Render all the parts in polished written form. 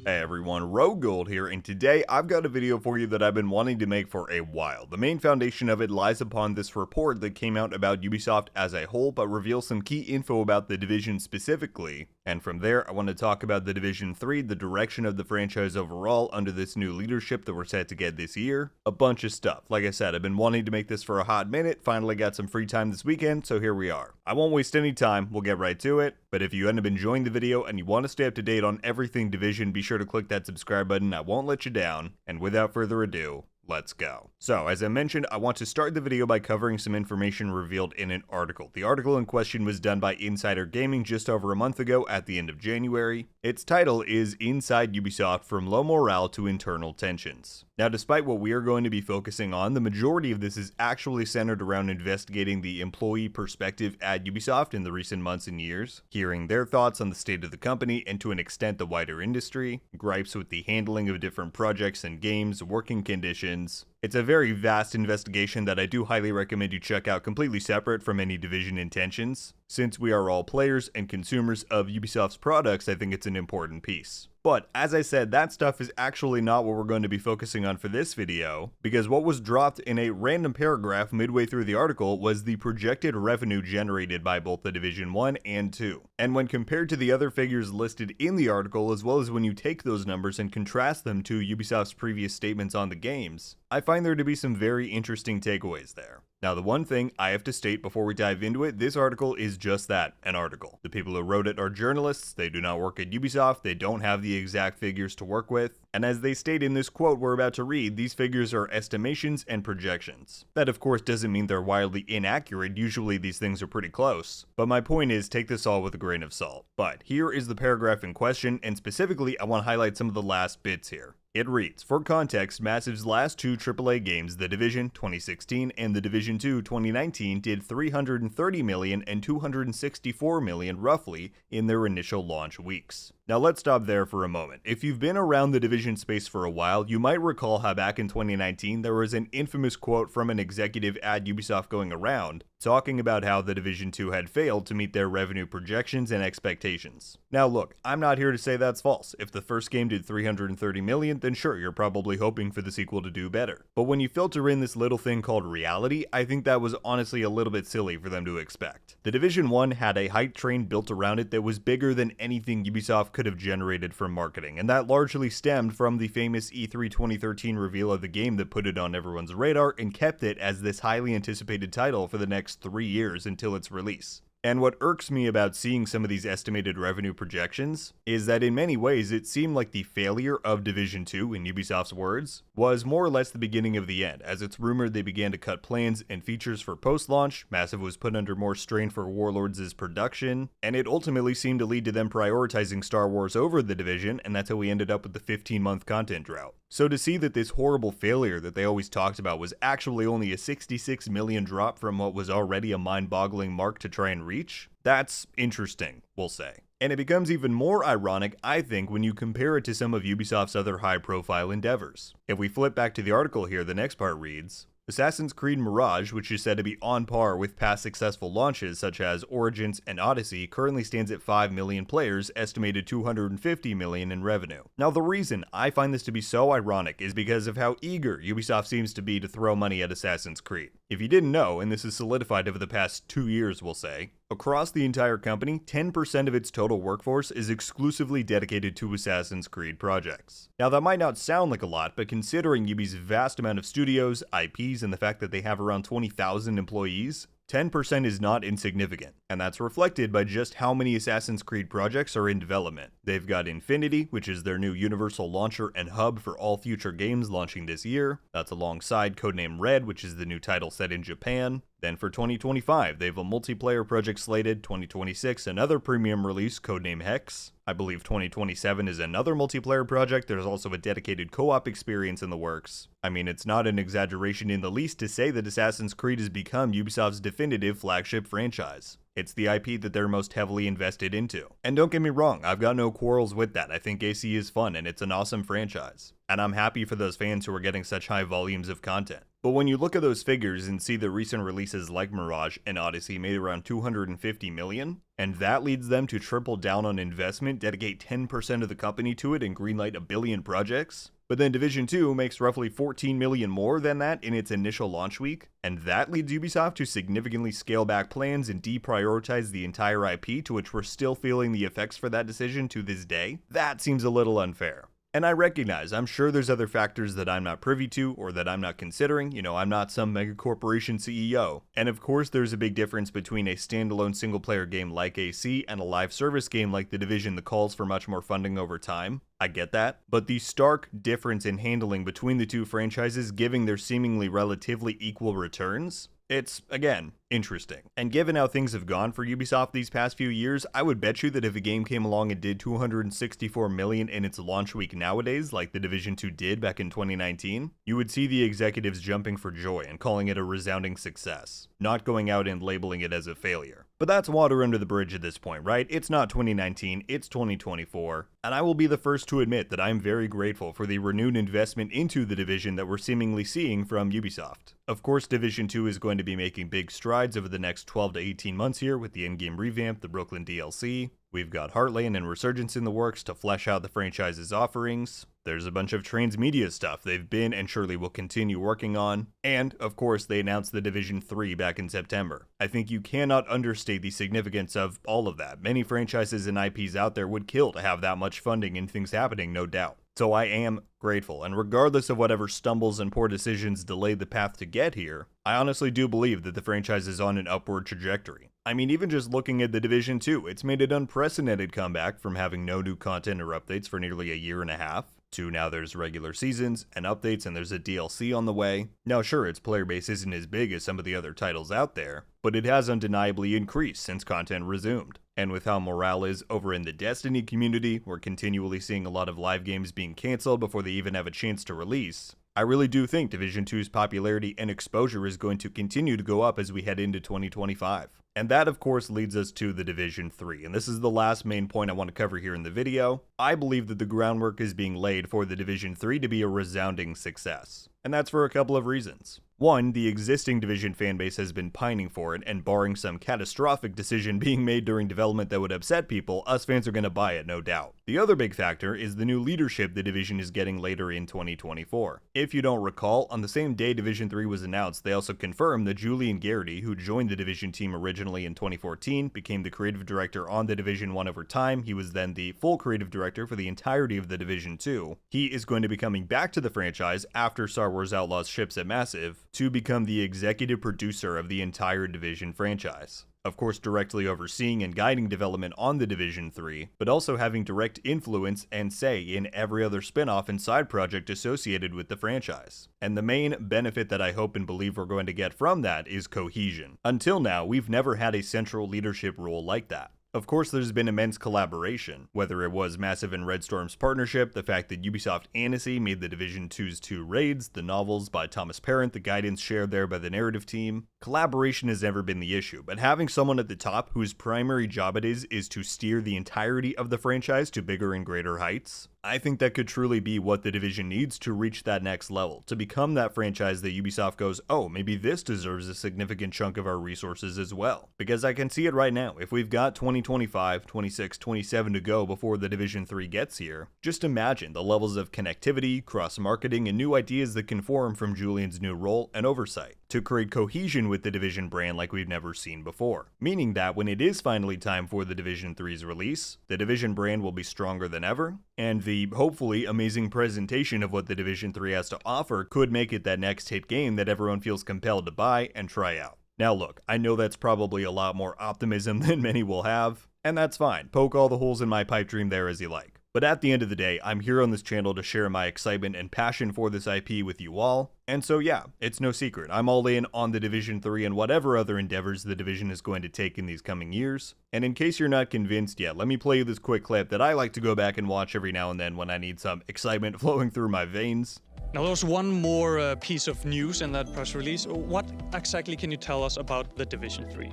Hey everyone, RogueGold here, and today I've got a video for you that I've been wanting to make for a while. The main foundation of it lies upon this report that came out about Ubisoft as a whole, but reveals some key info about the Division specifically. And from there, I want to talk about the Division 3, the direction of the franchise overall under this new leadership that we're set to get this year. A bunch of stuff. Like I said, I've been wanting to make this for a hot minute, finally got some free time this weekend, so here we are. I won't waste any time, we'll get right to it. But if you end up enjoying the video and you want to stay up to date on everything Division, be sure to click that subscribe button. I won't let you down. And without further ado, let's go. So, as I mentioned, I want to start the video by covering some information revealed in an article. The article in question was done by Insider Gaming just over a month ago at the end of January. Its title is Inside Ubisoft From Low Morale to Internal Tensions. Now, despite what we are going to be focusing on, the majority of this is actually centered around investigating the employee perspective at Ubisoft in the recent months and years, hearing their thoughts on the state of the company and to an extent the wider industry, gripes with the handling of different projects and games, working conditions. It's a very vast investigation that I do highly recommend you check out completely separate from any Division intentions. Since we are all players and consumers of Ubisoft's products, I think it's an important piece. But, as I said, that stuff is actually not what we're going to be focusing on for this video, because what was dropped in a random paragraph midway through the article was the projected revenue generated by both the Division 1 and 2. And when compared to the other figures listed in the article, as well as when you take those numbers and contrast them to Ubisoft's previous statements on the games, I find there to be some very interesting takeaways there. Now, the one thing I have to state before we dive into it, this article is just that, an article. The people who wrote it are journalists, they do not work at Ubisoft, they don't have the exact figures to work with, and as they state in this quote we're about to read, these figures are estimations and projections. That of course doesn't mean they're wildly inaccurate, usually these things are pretty close, but my point is take this all with a grain of salt. But here is the paragraph in question, and specifically I want to highlight some of the last bits here. It reads, for context, Massive's last two AAA games, The Division 2016 and The Division 2 2019, did $330 million and $264 million roughly in their initial launch weeks. Now let's stop there for a moment. If you've been around the Division space for a while, you might recall how back in 2019 there was an infamous quote from an executive at Ubisoft going around, talking about how The Division 2 had failed to meet their revenue projections and expectations. Now look, I'm not here to say that's false. If the first game did $330 million, then sure, you're probably hoping for the sequel to do better. But when you filter in this little thing called reality, I think that was honestly a little bit silly for them to expect. The Division 1 had a hype train built around it that was bigger than anything Ubisoft could have generated from marketing, and that largely stemmed from the famous E3 2013 reveal of the game that put it on everyone's radar and kept it as this highly anticipated title for the next 3 years until its release. And what irks me about seeing some of these estimated revenue projections is that in many ways it seemed like the failure of Division 2, in Ubisoft's words, was more or less the beginning of the end, as it's rumored they began to cut plans and features for post-launch, Massive was put under more strain for Warlords' production, and it ultimately seemed to lead to them prioritizing Star Wars over The Division, and that's how we ended up with the 15-month content drought. So to see that this horrible failure that they always talked about was actually only a $66 million drop from what was already a mind-boggling mark to try and reach, that's interesting, we'll say. And it becomes even more ironic, I think, when you compare it to some of Ubisoft's other high-profile endeavors. If we flip back to the article here, the next part reads, Assassin's Creed Mirage, which is said to be on par with past successful launches such as Origins and Odyssey, currently stands at 5 million players, estimated $250 million in revenue. Now the reason I find this to be so ironic is because of how eager Ubisoft seems to be to throw money at Assassin's Creed. If you didn't know, and this is solidified over the past 2 years we'll say, across the entire company, 10% of its total workforce is exclusively dedicated to Assassin's Creed projects. Now that might not sound like a lot, but considering Ubi's vast amount of studios, IPs, and the fact that they have around 20,000 employees, 10% is not insignificant, and that's reflected by just how many Assassin's Creed projects are in development. They've got Infinity, which is their new universal launcher and hub for all future games launching this year. That's alongside Codename Red, which is the new title set in Japan. Then for 2025, they have a multiplayer project slated, 2026 another premium release, Codename Hex. I believe 2027 is another multiplayer project. There's also a dedicated co-op experience in the works. I mean, it's not an exaggeration in the least to say that Assassin's Creed has become Ubisoft's de definitive flagship franchise. It's the IP that they're most heavily invested into. And don't get me wrong, I've got no quarrels with that. I think AC is fun and it's an awesome franchise. And I'm happy for those fans who are getting such high volumes of content. But when you look at those figures and see that recent releases like Mirage and Odyssey made around $250 million, and that leads them to triple down on investment, dedicate 10% of the company to it, and greenlight a billion projects, but then Division 2 makes roughly $14 million more than that in its initial launch week, and that leads Ubisoft to significantly scale back plans and deprioritize the entire IP, to which we're still feeling the effects for that decision to this day. That seems a little unfair. And I recognize, I'm sure there's other factors that I'm not privy to or that I'm not considering. You know, I'm not some mega corporation CEO. And of course, there's a big difference between a standalone single player game like AC and a live service game like The Division that calls for much more funding over time. I get that. But the stark difference in handling between the two franchises giving their seemingly relatively equal returns, it's, again, interesting. And given how things have gone for Ubisoft these past few years, I would bet you that if a game came along and did $264 million in its launch week nowadays, like The Division 2 did back in 2019, you would see the executives jumping for joy and calling it a resounding success, not going out and labeling it as a failure. But that's water under the bridge at this point, right? It's not 2019, it's 2024, and I will be the first to admit that I'm very grateful for the renewed investment into The Division that we're seemingly seeing from Ubisoft. Of course, Division 2 is going to be making big strides over the next 12 to 18 months here with the in-game revamp, the Brooklyn DLC. We've got Heartland and Resurgence in the works to flesh out the franchise's offerings. There's a bunch of transmedia stuff they've been and surely will continue working on. And, of course, they announced The Division 3 back in September. I think you cannot understate the significance of all of that. Many franchises and IPs out there would kill to have that much funding and things happening, no doubt. So I am grateful, and regardless of whatever stumbles and poor decisions delayed the path to get here, I honestly do believe that the franchise is on an upward trajectory. I mean, even just looking at The Division 2, it's made an unprecedented comeback from having no new content or updates for nearly a year and a half, to now there's regular seasons and updates and there's a DLC on the way. Now sure, its player base isn't as big as some of the other titles out there, but it has undeniably increased since content resumed. And with how morale is over in the Destiny community, we're continually seeing a lot of live games being cancelled before they even have a chance to release. I really do think Division 2's popularity and exposure is going to continue to go up as we head into 2025. And that, of course, leads us to The Division 3, and this is the last main point I want to cover here in the video. I believe that the groundwork is being laid for The Division 3 to be a resounding success, and that's for a couple of reasons. One, the existing Division fanbase has been pining for it, and barring some catastrophic decision being made during development that would upset people, us fans are going to buy it, no doubt. The other big factor is the new leadership the Division is getting later in 2024. If you don't recall, on the same day Division 3 was announced, they also confirmed that Julian Garrity, who joined the Division team originally in 2014, became the creative director on The Division 1 over time. He was then the full creative director for the entirety of The Division 2. He is going to be coming back to the franchise after Star Wars Outlaws ships at Massive to become the executive producer of the entire Division franchise. Of course, directly overseeing and guiding development on The Division 3, but also having direct influence and say in every other spin-off and side project associated with the franchise. And the main benefit that I hope and believe we're going to get from that is cohesion. Until now, we've never had a central leadership role like that. Of course, there's been immense collaboration, whether it was Massive and Red Storm's partnership, the fact that Ubisoft Annecy made The Division 2's 2 raids, the novels by Thomas Parent, the guidance shared there by the narrative team. Collaboration has never been the issue, but having someone at the top whose primary job it is to steer the entirety of the franchise to bigger and greater heights, I think that could truly be what The Division needs to reach that next level, to become that franchise that Ubisoft goes, oh, maybe this deserves a significant chunk of our resources as well. Because I can see it right now, if we've got 2025, 26, 27 to go before The Division 3 gets here, just imagine the levels of connectivity, cross-marketing, and new ideas that can form from Julian's new role and oversight, to create cohesion with the Division brand like we've never seen before. Meaning that when it is finally time for The Division 3's release, the Division brand will be stronger than ever, and the hopefully amazing presentation of what The Division 3 has to offer could make it that next hit game that everyone feels compelled to buy and try out. Now look, I know that's probably a lot more optimism than many will have, and that's fine. Poke all the holes in my pipe dream there as you like. But at the end of the day, I'm here on this channel to share my excitement and passion for this IP with you all. And so yeah, it's no secret, I'm all in on the Division 3 and whatever other endeavors the Division is going to take in these coming years. And in case you're not convinced yet, let me play you this quick clip that I like to go back and watch every now and then when I need some excitement flowing through my veins. Now there was one more piece of news in that press release. What exactly can you tell us about the Division 3?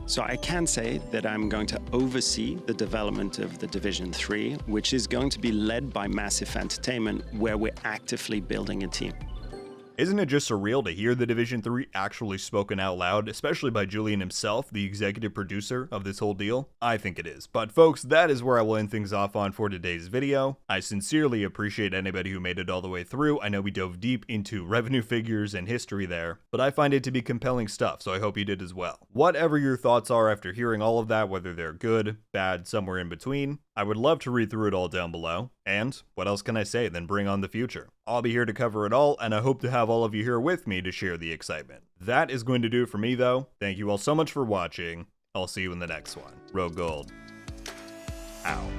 So I can say that I'm going to oversee the development of the Division 3, which is going to be led by Massive Entertainment, where we're actively building a team. Isn't it just surreal to hear the Division 3 actually spoken out loud, especially by Julian himself, the executive producer of this whole deal? I think it is. But folks, that is where I will end things off on for today's video. I sincerely appreciate anybody who made it all the way through. I know we dove deep into revenue figures and history there, but I find it to be compelling stuff, so I hope you did as well. Whatever your thoughts are after hearing all of that, whether they're good, bad, somewhere in between, I would love to read through it all down below. And what else can I say than bring on the future? I'll be here to cover it all, and I hope to have all of you here with me to share the excitement. That is going to do it for me though. Thank you all so much for watching. I'll see you in the next one. RogueGold. Out.